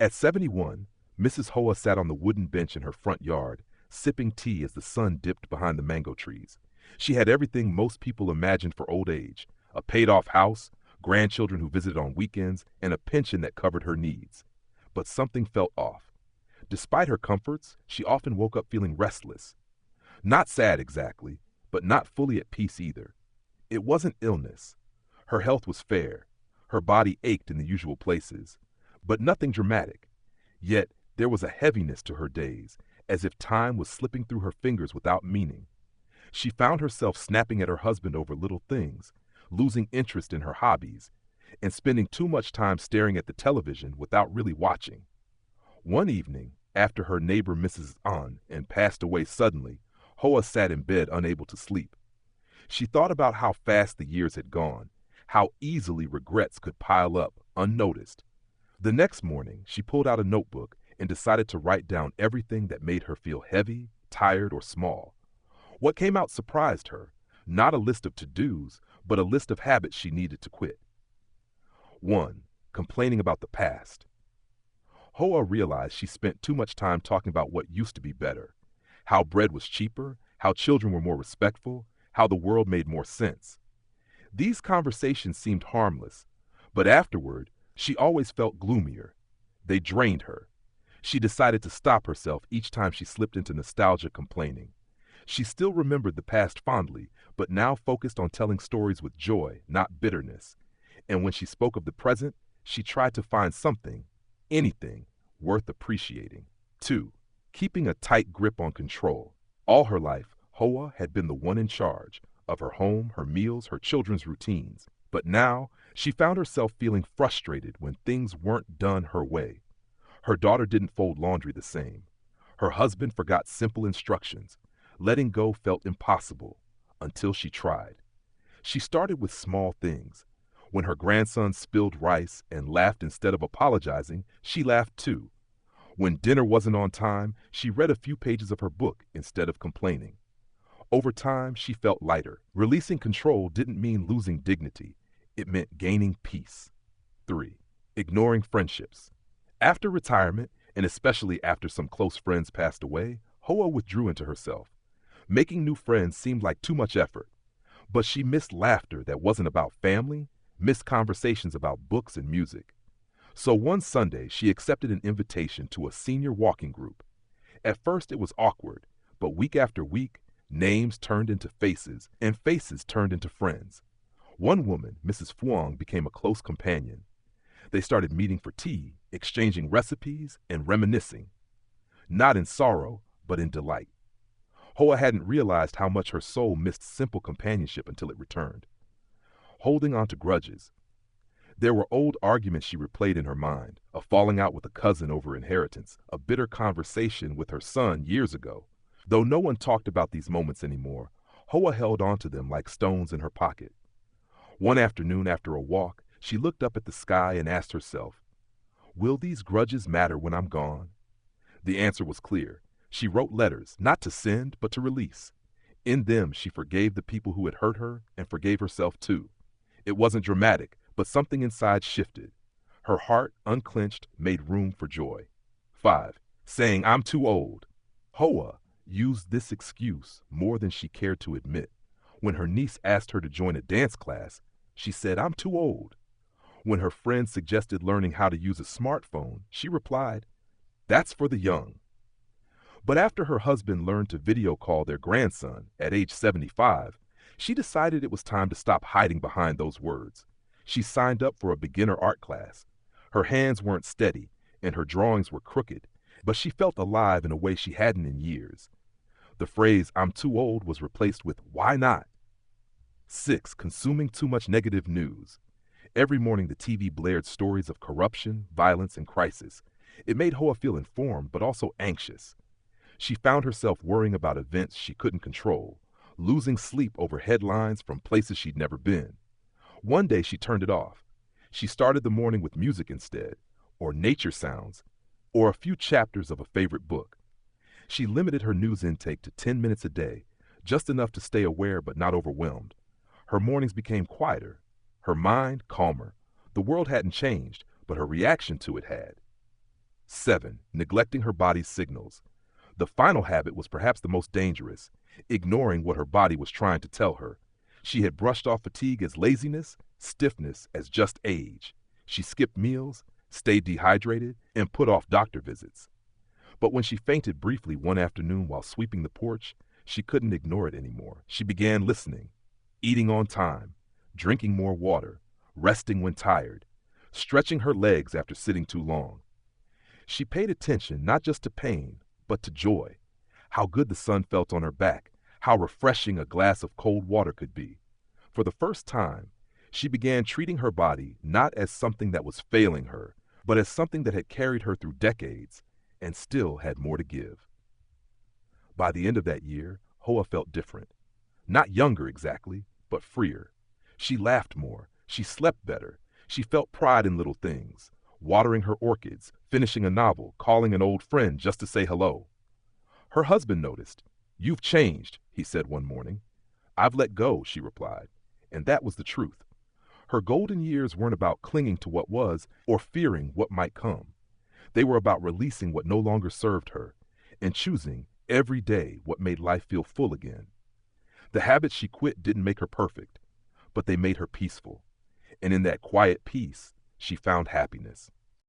At 71, Mrs. Hoa sat on the wooden bench in her front yard, sipping tea as the sun dipped behind the mango trees. She had everything most people imagined for old age: a paid-off house, grandchildren who visited on weekends, and a pension that covered her needs. But something felt off. Despite her comforts, she often woke up feeling restless. Not sad exactly, but not fully at peace either. It wasn't illness. Her health was fair. Her body ached in the usual places, but nothing dramatic. Yet there was a heaviness to her days, as if time was slipping through her fingers without meaning. She found herself snapping at her husband over little things, losing interest in her hobbies, and spending too much time staring at the television without really watching. One evening, after her neighbor Mrs. An and passed away suddenly, Hoa sat in bed unable to sleep. She thought about how fast the years had gone, how easily regrets could pile up unnoticed. The next morning, she pulled out a notebook and decided to write down everything that made her feel heavy, tired, or small. What came out surprised her, not a list of to-dos, but a list of habits she needed to quit. 1. Complaining about the past. Hoa realized she spent too much time talking about what used to be better: how bread was cheaper, how children were more respectful, how the world made more sense. These conversations seemed harmless, but afterward, she always felt gloomier. They drained her. She decided to stop herself each time she slipped into nostalgia complaining. She still remembered the past fondly, but now focused on telling stories with joy, not bitterness. And when she spoke of the present, she tried to find something, anything, worth appreciating. 2. Keeping a tight grip on control. All her life, Hoa had been the one in charge of her home, her meals, her children's routines. But now, she found herself feeling frustrated when things weren't done her way. Her daughter didn't fold laundry the same. Her husband forgot simple instructions. Letting go felt impossible, until she tried. She started with small things. When her grandson spilled rice and laughed instead of apologizing, she laughed too. When dinner wasn't on time, she read a few pages of her book instead of complaining. Over time, she felt lighter. Releasing control didn't mean losing dignity. It meant gaining peace. 3. Ignoring friendships. After retirement, and especially after some close friends passed away, Hoa withdrew into herself. Making new friends seemed like too much effort. But she missed laughter that wasn't about family, missed conversations about books and music. So one Sunday, she accepted an invitation to a senior walking group. At first, it was awkward, but week after week, names turned into faces, and faces turned into friends. One woman, Mrs. Phuong, became a close companion. They started meeting for tea, exchanging recipes, and reminiscing. Not in sorrow, but in delight. Hoa hadn't realized how much her soul missed simple companionship until it returned. Holding on to grudges. There were old arguments she replayed in her mind: a falling out with a cousin over inheritance, a bitter conversation with her son years ago. Though no one talked about these moments anymore, Hoa held on to them like stones in her pocket. One afternoon after a walk, she looked up at the sky and asked herself, "Will these grudges matter when I'm gone?" The answer was clear. She wrote letters, not to send, but to release. In them, she forgave the people who had hurt her and forgave herself too. It wasn't dramatic, but something inside shifted. Her heart, unclenched, made room for joy. 5. Saying, "I'm too old." Hoa used this excuse more than she cared to admit. When her niece asked her to join a dance class, she said, "I'm too old." When her friend suggested learning how to use a smartphone, she replied, "That's for the young." But after her husband learned to video call their grandson at age 75, she decided it was time to stop hiding behind those words. She signed up for a beginner art class. Her hands weren't steady, and her drawings were crooked, but she felt alive in a way she hadn't in years. The phrase, "I'm too old," was replaced with, "Why not?" 6. Consuming too much negative news. Every morning the TV blared stories of corruption, violence, and crisis. It made Hoa feel informed, but also anxious. She found herself worrying about events she couldn't control, losing sleep over headlines from places she'd never been. One day she turned it off. She started the morning with music instead, or nature sounds, or a few chapters of a favorite book. She limited her news intake to 10 minutes a day, just enough to stay aware but not overwhelmed. Her mornings became quieter, her mind calmer. The world hadn't changed, but her reaction to it had. 7. Neglecting her body's signals. The final habit was perhaps the most dangerous, ignoring what her body was trying to tell her. She had brushed off fatigue as laziness, stiffness as just age. She skipped meals, stayed dehydrated, and put off doctor visits. But when she fainted briefly one afternoon while sweeping the porch, she couldn't ignore it anymore. She began listening, eating on time, drinking more water, resting when tired, stretching her legs after sitting too long. She paid attention not just to pain, but to joy. How good the sun felt on her back, how refreshing a glass of cold water could be. For the first time, she began treating her body not as something that was failing her, but as something that had carried her through decades and still had more to give. By the end of that year, Hoa felt different. Not younger exactly, but freer. She laughed more. She slept better. She felt pride in little things, watering her orchids, finishing a novel, calling an old friend just to say hello. Her husband noticed. "You've changed," he said one morning. "I've let go," she replied. And that was the truth. Her golden years weren't about clinging to what was or fearing what might come. They were about releasing what no longer served her and choosing every day what made life feel full again. The habits she quit didn't make her perfect, but they made her peaceful. And in that quiet peace, she found happiness.